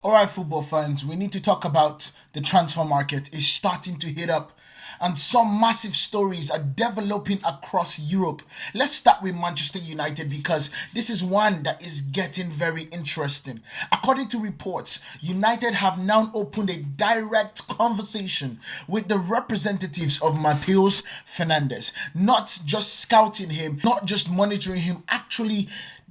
All right, football fans, we need to talk about the transfer market. It's starting to heat up, and some massive stories are developing across Europe. Let's start with Manchester United because this is one that is getting very interesting. According to reports, United have now opened a direct conversation with the representatives of Matheus Fernandes, not just scouting him, not just monitoring him, actually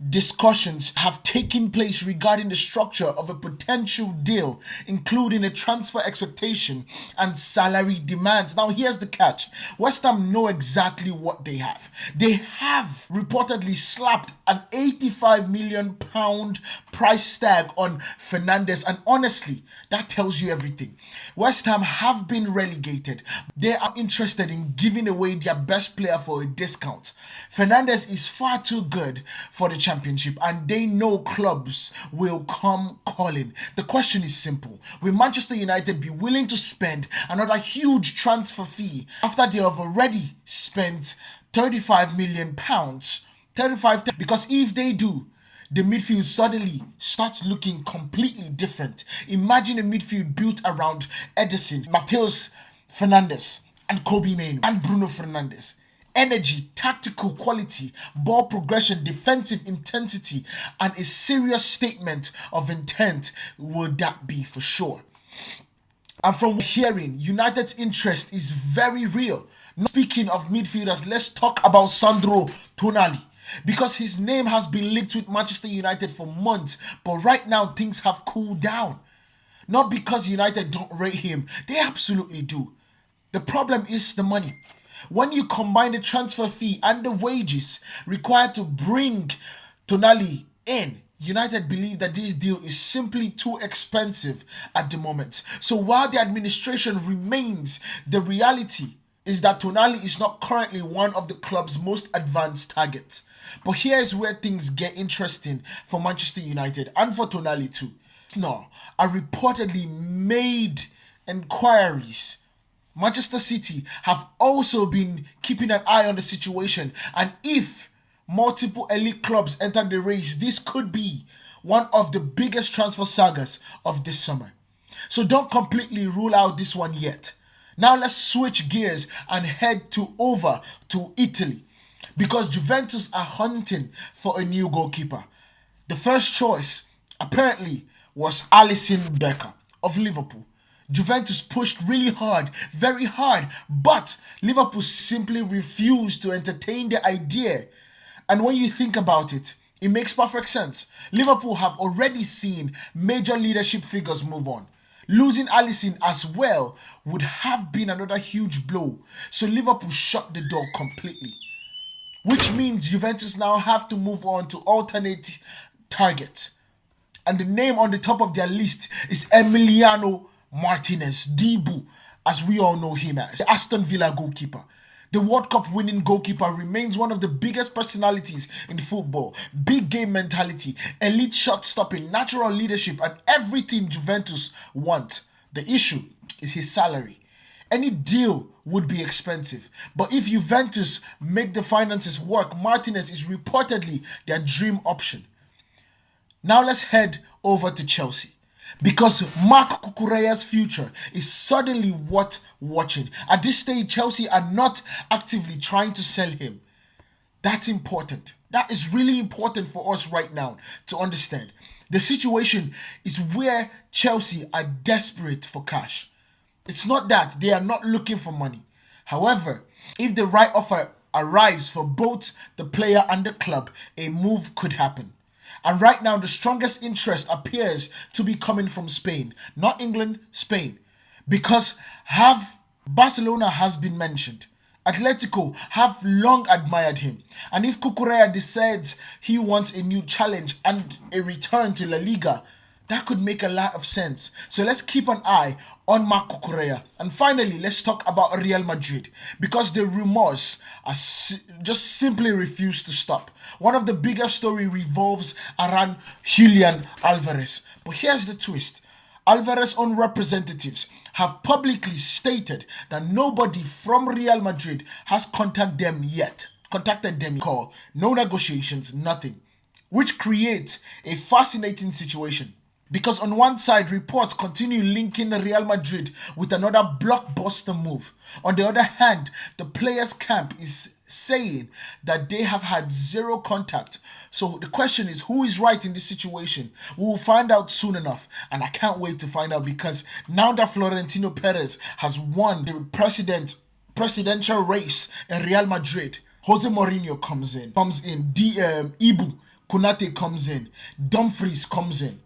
discussions have taken place regarding the structure of a potential deal, including a transfer expectation and salary demands. Now, here's the catch. West Ham know exactly what they have. They have reportedly slapped an £85 million price tag on Fernandez, and honestly, that tells you everything. West Ham have been relegated. They are interested in giving away their best player for a discount. Fernandez is far too good for the championship, and they know clubs will come calling. The question is simple. Will Manchester United be willing to spend another huge transfer fee after they have already spent £35 million? 35, because if they do, the midfield suddenly starts looking completely different. Imagine a midfield built around Ederson, Matheus Fernandes, and Kobe Mainoo, and Bruno Fernandes. Energy, tactical quality, ball progression, defensive intensity, and a serious statement of intent would that be for sure. And from hearing, United's interest is very real. Speaking of midfielders, let's talk about Sandro Tonali, because his name has been linked with Manchester United for months, but right now things have cooled down. Not because United don't rate him, they absolutely do. The problem is the money. When you combine the transfer fee and the wages required to bring Tonali in, United believe that this deal is simply too expensive at the moment. So while the administration remains, the reality is that Tonali is not currently one of the club's most advanced targets. But here's where things get interesting for Manchester United and for Tonali too. Now, are reportedly made inquiries. Manchester City have also been keeping an eye on the situation, and if multiple elite clubs enter the race, this could be one of the biggest transfer sagas of this summer. So don't completely rule out this one yet. Now let's switch gears and head over to Italy, because Juventus are hunting for a new goalkeeper. The first choice apparently was Allison Becker of Liverpool. Juventus pushed really hard, very hard, but Liverpool simply refused to entertain the idea. And when you think about it, it makes perfect sense. Liverpool have already seen major leadership figures move on. Losing Allison as well would have been another huge blow. So Liverpool shut the door completely, which means Juventus now have to move on to alternate targets. And the name on the top of their list is Emiliano Martinez, Dibu, as we all know him as, the Aston Villa goalkeeper. The World Cup winning goalkeeper remains one of the biggest personalities in football. Big game mentality, elite shot stopping, natural leadership, and everything Juventus want. The issue is his salary. Any deal would be expensive, but if Juventus make the finances work, Martinez is reportedly their dream option. Now let's head over to Chelsea, because Marc Cucurella's future is suddenly worth watching. At this stage, Chelsea are not actively trying to sell him. That's important. That is really important for us right now to understand. The situation is where Chelsea are desperate for cash. It's not that they are not looking for money. However, if the right offer arrives for both the player and the club, a move could happen. And right now, the strongest interest appears to be coming from Spain. Not England, Spain. Because Barcelona has been mentioned. Atletico have long admired him. And if Cucurella decides he wants a new challenge and a return to La Liga, that could make a lot of sense. So let's keep an eye on Marc Cucurella. And finally, let's talk about Real Madrid, because the rumors are just simply refuse to stop. One of the biggest story revolves around Julian Alvarez. But here's the twist. Alvarez's own representatives have publicly stated that nobody from Real Madrid has contacted them yet. No negotiations, nothing. Which creates a fascinating situation. Because on one side, reports continue linking Real Madrid with another blockbuster move. On the other hand, the players' camp is saying that they have had zero contact. So the question is, who is right in this situation? We will find out soon enough, and I can't wait to find out, because now that Florentino Perez has won the presidential race in Real Madrid, Jose Mourinho comes in, Ibu Konate comes in, Dumfries comes in.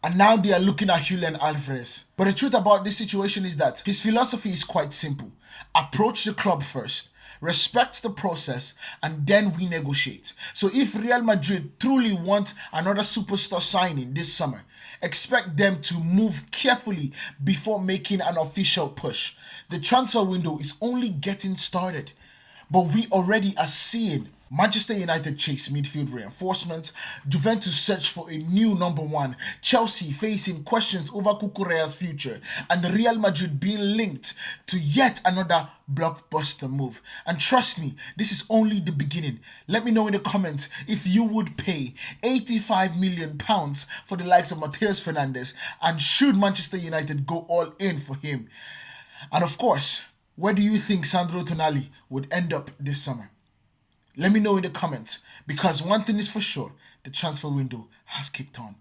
And now they are looking at Julian Alvarez. But the truth about this situation is that his philosophy is quite simple. Approach the club first, respect the process, and then we negotiate. So if Real Madrid truly want another superstar signing this summer, expect them to move carefully before making an official push. The transfer window is only getting started, but we already are seeing Manchester United chase midfield reinforcement, Juventus search for a new number one, Chelsea facing questions over Cucurella's future, and Real Madrid being linked to yet another blockbuster move. And trust me, this is only the beginning. Let me know in the comments if you would pay £85 million for the likes of Matheus Fernandes, and should Manchester United go all in for him? And of course, where do you think Sandro Tonali would end up this summer? Let me know in the comments, because one thing is for sure, the transfer window has kicked on.